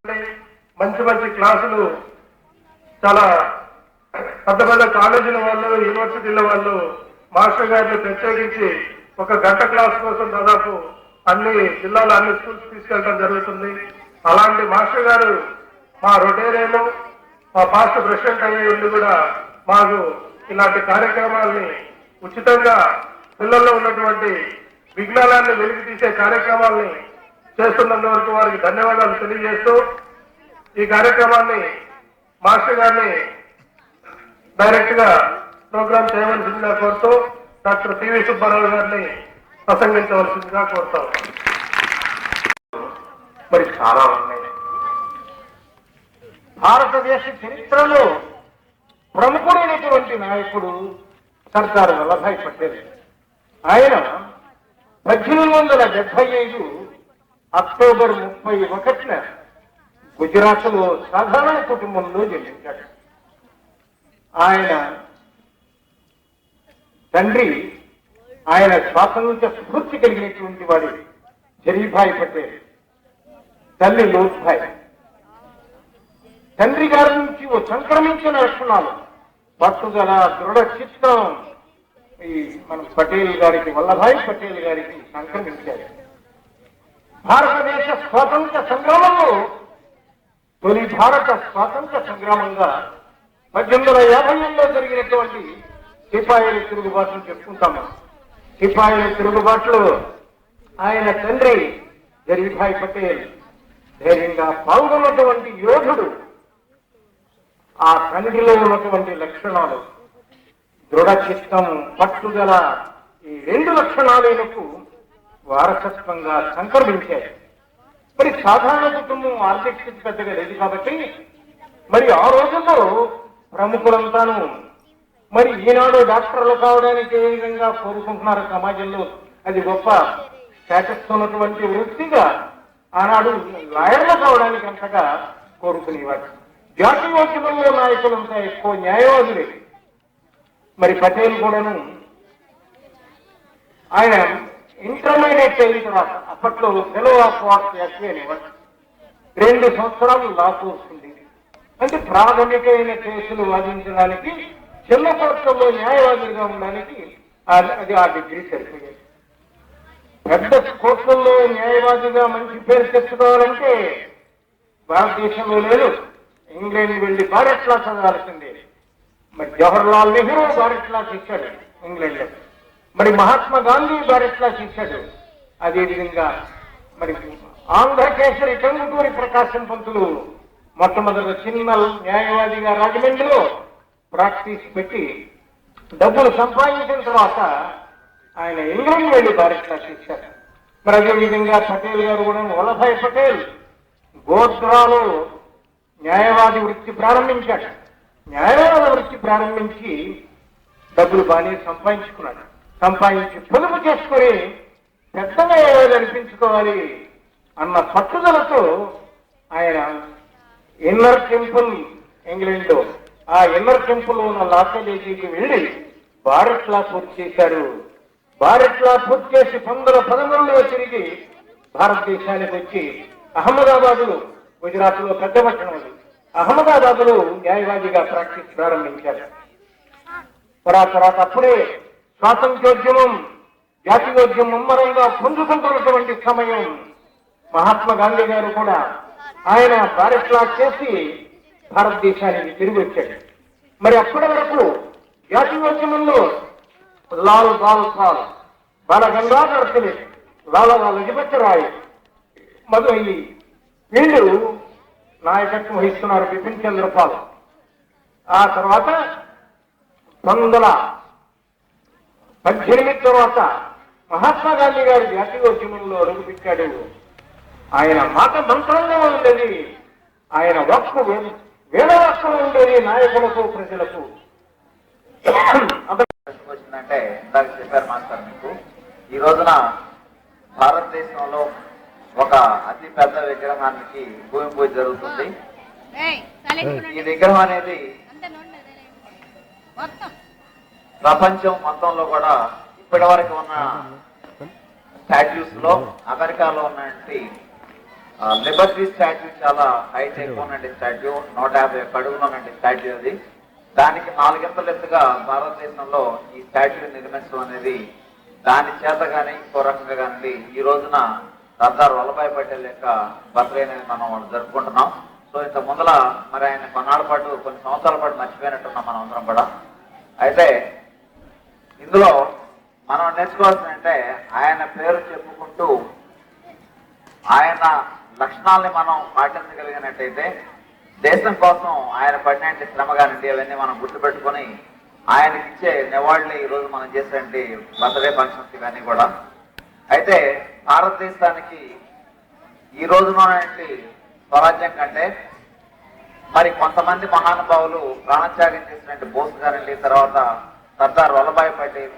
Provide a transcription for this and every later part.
మంచి మంచి క్లాసులు చాలా పెద్ద పెద్ద కాలేజీల వాళ్ళు యూనివర్సిటీల వాళ్ళు మాస్టర్ గారిని ప్రత్యేకించి ఒక గంట క్లాస్ కోసం దాదాపు అన్ని జిల్లాలో అన్ని స్కూల్స్ తీసుకెళ్ళడం జరుగుతుంది. అలాంటి మాస్టర్ గారు మా రొటేరియాలో మా పాస్ట్ ప్రెసిడెంట్ అయ్యే ఉండి కూడా మాకు ఇలాంటి కార్యక్రమాల్ని ఉచితంగా పిల్లల్లో ఉన్నటువంటి విజ్ఞానాన్ని వెలికి తీసే కార్యక్రమాల్ని చేస్తున్నందువరకు వారికి ధన్యవాదాలు తెలియజేస్తూ ఈ కార్యక్రమాన్ని మాస్టర్ గారిని డైరెక్ట్ గా ప్రోగ్రామ్ చేయవలసిందిగా కోరుతూ డాక్టర్ పివి సుబ్బారావు గారిని ప్రసంగించవలసిందిగా కోరుతాం. మరి చాలా ఉన్నాయి. భారతదేశ చరిత్రలో ప్రముఖుడైనటువంటి నాయకుడు సర్దార్ వల్లభాయ్ పటేల్. ఆయన 1875 అక్టోబర్ 31న గుజరాత్ లో సాధారణ కుటుంబంలో జన్మించాడు. ఆయన తండ్రి ఆయన స్వాతంత్ర్య స్ఫూర్తి కలిగినటువంటి వాడు జరీభాయ్ పటేల్, తల్లి లోత్భాయ్. తండ్రి గారి నుంచి సంక్రమించిన లక్షణాలు పట్టుదల, దృఢ చిత్తం ఈ మనం పటేల్ గారికి, వల్లభాయ్ పటేల్ గారికి సంక్రమించారు. భారతదేశ స్వాతంత్ర సంగ్రామంలో తొలి భారత స్వాతంత్ర సంగ్రామంగా 1850లో జరిగినటువంటి సిపాయిల తిరుగుబాటును చెప్పుకుంటాము. సిపాయిల తిరుగుబాటులో ఆయన తండ్రి జరీభాయ్ పటేల్ ధైర్యంగా పాల్గొన్నటువంటి యోధుడు. ఆ తండ్రిలో ఉన్నటువంటి లక్షణాలు దృఢ చిత్తం, పట్టుదల, ఈ 2 లక్షణాలకు వారసత్వంగా సంక్రమించాయి. మరి సాధారణ కుటుంబం ఆర్థిక స్థితి పెద్దగా లేదు కాబట్టి మరి ఆ రోజుల్లో ప్రముఖులంతాను మరి ఈనాడు డాక్టర్లు కావడానికి ఏ విధంగా కోరుకుంటున్నారు సమాజంలో, అది గొప్ప స్టేటస్ ఉన్నటువంటి వృత్తిగా ఆనాడు లాయర్లు కావడానికి అంతగా కోరుకునేవాడు. జాతీయోద్యమంలో నాయకులంతా ఎక్కువ న్యాయవాదులే. మరి పటేల్ కూడాను ఆయన ఇంటర్మీడియట్ అయిన తర్వాత అప్పట్లో ఫెలో ఆఫ్ వార్స్ ఎస్సీ అనేవాడు. 2 సంవత్సరాలు లా కోర్సు ఉంది. అంటే ప్రాథమికమైన కేసులు వాదించడానికి, చిన్న కోర్టుల్లో న్యాయవాదులుగా ఉండడానికి అది ఆ డిగ్రీ సరిపోయేది. పెద్ద కోర్టుల్లో న్యాయవాదిగా మంచి పేరు తెచ్చుకోవాలంటే భారతదేశంలో లేదు, ఇంగ్లాండ్ వెళ్లి భారత్ లా చదవాల్సిందే. మరి జవహర్లాల్ నెహ్రూ భారత్ లా చేశాడు ఇంగ్లాండ్ లో. మరి మహాత్మా గాంధీ భారత్ లా చేశాడు. అదేవిధంగా మరి ఆంధ్రకేసరి టంగుటూరి ప్రకాశం పంతులు మొట్టమొదటి చిన్న న్యాయవాదిగా రాజమండ్రిలో ప్రాక్టీస్ పెట్టి డబ్బులు సంపాదించిన తర్వాత ఆయన ఇంగ్లాండ్ వెళ్లి భారత్ లా చేశారు. మరి అదేవిధంగా పటేల్ గారు కూడా వల్లభాయ్ పటేల్ గోధ్రాలో న్యాయవాది వృత్తి ప్రారంభించాడు. న్యాయవాద వృత్తి ప్రారంభించి డబ్బులు బాగానే సంపాదించుకున్నాడు. సంపాదించి పొదుపు చేసుకుని పెద్ద న్యాయవాది అనిపించుకోవాలి అన్న పట్టుదలతో ఆయన ఇన్నర్ టెంపుల్ ఇంగ్లాండ్ లో, ఆ ఇన్నర్ టెంపుల్ ఉన్న లా కాలేజీకి వెళ్లి భారత్ లా పూర్తి చేశారు. భారత్ లా పూర్తి చేసి 1913లో తిరిగి భారతదేశానికి వచ్చి అహ్మదాబాదులో, గుజరాత్ లో పెద్ద పట్టణం అది, అహ్మదాబాదులో న్యాయవాదిగా ప్రాక్టీస్ ప్రారంభించారు. తర్వాత అప్పుడే స్వాతంత్ర్యోద్యమం, జాతీయోద్యమం ముమ్మరంగా పుంజుకుంటున్నటువంటి సమయం. మహాత్మా గాంధీ గారు కూడా ఆయన భారత్ లా చేసి భారతదేశానికి తిరిగి వచ్చాడు. మరి అప్పటి వరకు జాతీయోద్యమంలో లాల్ బాల్ పాల్, బాల గంగాధర్ తిలక్, లాలా లజపత్ రాయ్ మొదలయ్యి వీళ్ళు నాయకత్వం వహిస్తున్నారు. బిపిన్ చంద్రపాల్. ఆ తర్వాత 1918 తర్వాత మహాత్మా గాంధీ గారు జాతీయోద్యమంలో అడుగుపెట్టాడు. ఆయన మాట మంత్రంగా ఉండేది, ఆయన వక్కు వేదవాక్యం ఉండేది నాయకులకు, ప్రజలకు. వచ్చిందంటే ఇందాక చెప్పారు మాస్టర్ మీకు, ఈ రోజున భారతదేశంలో ఒక అతి పెద్ద విగ్రహానికి భూమి పూజ జరుగుతుంది. ఈ విగ్రహం అనేది ప్రపంచం మొత్తంలో కూడా ఇప్పటి వరకు ఉన్న స్టాట్యూస్ లో అమెరికాలో ఉన్నటువంటి లిబర్టీ స్టాట్యూ చాలా హైటెక్ ఉన్నటువంటి స్టాట్యూ, 151 అడుగులు ఉన్నటువంటి స్టాట్యూ అది. దానికి 4 అంతలు ఎత్తుగా భారతదేశంలో ఈ స్టాట్యూ నిర్మించడం అనేది దాని చేత కానీ ఇంకో రకంగా కానీ ఈ రోజున సర్దార్ వల్లభాయ్ పటేల్ యొక్క బర్త్డే అనేది మనం జరుపుకుంటున్నాం. సో ఇంత ముందల మరి ఆయన కొన్నాళ్ళ పాటు కొన్ని సంవత్సరాల పాటు మర్చిపోయినట్టున్నాం మనం అందరం కూడా. అయితే ఇందులో మనం నేర్చుకోవాల్సిందంటే ఆయన పేరు చెప్పుకుంటూ ఆయన లక్షణాలని మనం పాటించగలిగినట్టయితే దేశం కోసం ఆయన పడినటువంటి శ్రమ కానివ్వండి అవన్నీ మనం గుర్తుపెట్టుకొని ఆయనకి ఇచ్చే నివాళులు ఈ రోజు మనం చేసేటువంటి బర్త్డే ఫంక్షన్స్ ఇవన్నీ కూడా. అయితే భారతదేశానికి ఈ రోజున స్వరాజ్యం కంటే మరి కొంతమంది మహానుభావులు ప్రాణత్యాగం చేసినట్టు బోస్ గారండి, తర్వాత సర్దార్ వల్లభాయ్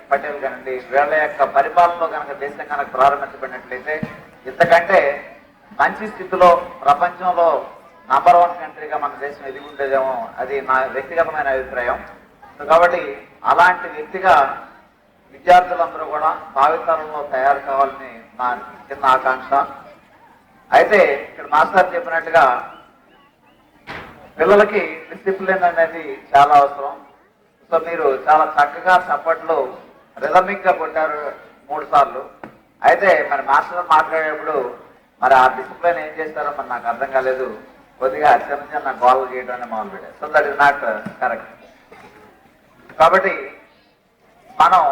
పటేల్ గారండి, వీళ్ళ యొక్క పరిపాలనలో కనుక దేశం కనుక ప్రారంభించబడినట్లయితే ఇంతకంటే మంచి స్థితిలో ప్రపంచంలో నంబర్ 1 కంట్రీగా మన దేశం ఎదిగి ఉండేదేమో, అది నా వ్యక్తిగతమైన అభిప్రాయం. కాబట్టి అలాంటి వ్యక్తిగా విద్యార్థులందరూ కూడా భావితరంలో తయారు కావాలని నా చిన్న ఆకాంక్ష. అయితే ఇక్కడ మాస్టర్ చెప్పినట్టుగా పిల్లలకి డిసిప్లిన్ అనేది చాలా అవసరం. సో మీరు చాలా చక్కగా చప్పట్లు రిథమిక్ గా కొట్టారు 3 సార్లు. అయితే మరి మాస్టర్ మాట్లాడేటప్పుడు మరి ఆ డిసిప్లిన్ ఏం చేస్తారో మరి నాకు అర్థం కాలేదు. కొద్దిగా చిన్న చిన్న గోల్ చేయడాన్ని మొదలు పెట్టారు. So that is not correct. కాబట్టి మనం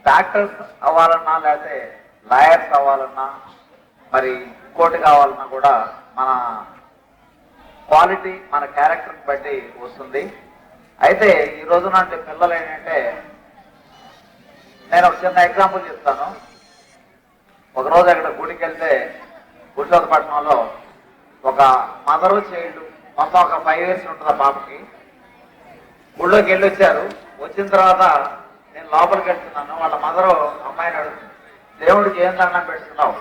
డాక్టర్స్ అవ్వాలన్నా లేకపోతే లాయర్స్ అవ్వాలన్నా మరి ఇంకోటి కావాలన్నా కూడా మన క్వాలిటీ మన క్యారెక్టర్ని బట్టి వస్తుంది. అయితే ఈ రోజున పిల్లలు ఏంటంటే, నేను ఒక చిన్న ఎగ్జాంపుల్ చెప్తాను. ఒకరోజు అక్కడ గుడికి వెళ్తే పురుషోత్తపట్నంలో ఒక మదరు చైల్డ్ మొత్తం ఒక 5 years ఉంటుంది ఆ పాపకి. గుళ్ళోకి వెళ్ళి వచ్చారు. వచ్చిన తర్వాత నేను లోపలికి వెళ్తున్నాను. వాళ్ళ మదరు అమ్మాయిని అడుగుతుంది, దేవుడికి ఏం దండం పెడుతున్నావు?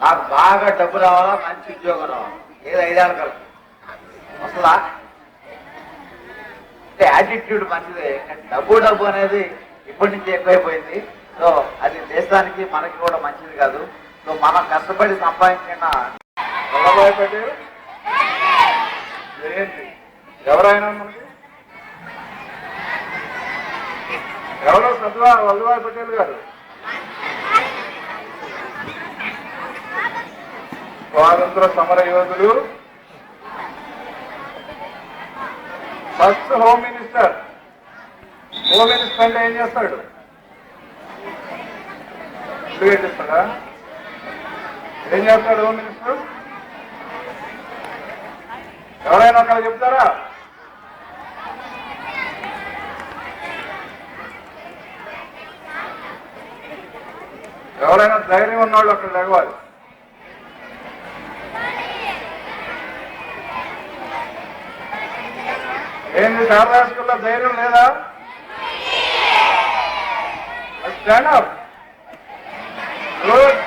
నాకు బాగా డబ్బు రావాలా, మంచి ఉద్యోగం రావాలా, ఏదో 5 ఏళ్ళ కలుపు వస్తుందా? అంటే యాటిట్యూడ్ మంచిదే, కానీ డబ్బు అనేది ఇప్పటి నుంచి ఎక్కువైపోయింది. సో అది దేశానికి మనకి కూడా మంచిది కాదు. సో మనం కష్టపడి సంపాదించిన వల్లభాయ్ పటేల్ జయంతి ఎవరైనా మనకి ఎవరో సర్దార్ వల్లభాయ్ పటేల్ గారు స్వాతంత్ర సమర యోధుడు, first home minister. Home minister అంటే ఏం చేస్తాడు? చేస్తాడా? ఏం చేస్తాడు హోమ్ మినిస్టర్? ఎవరైనా అక్కడ చెప్తారా? ఎవరైనా ధైర్యం ఉన్నవాళ్ళు అక్కడ లేవాలి. ఏంది శారదా స్కూల్లో ధైర్యం లేదా? Stand up. గుడ్.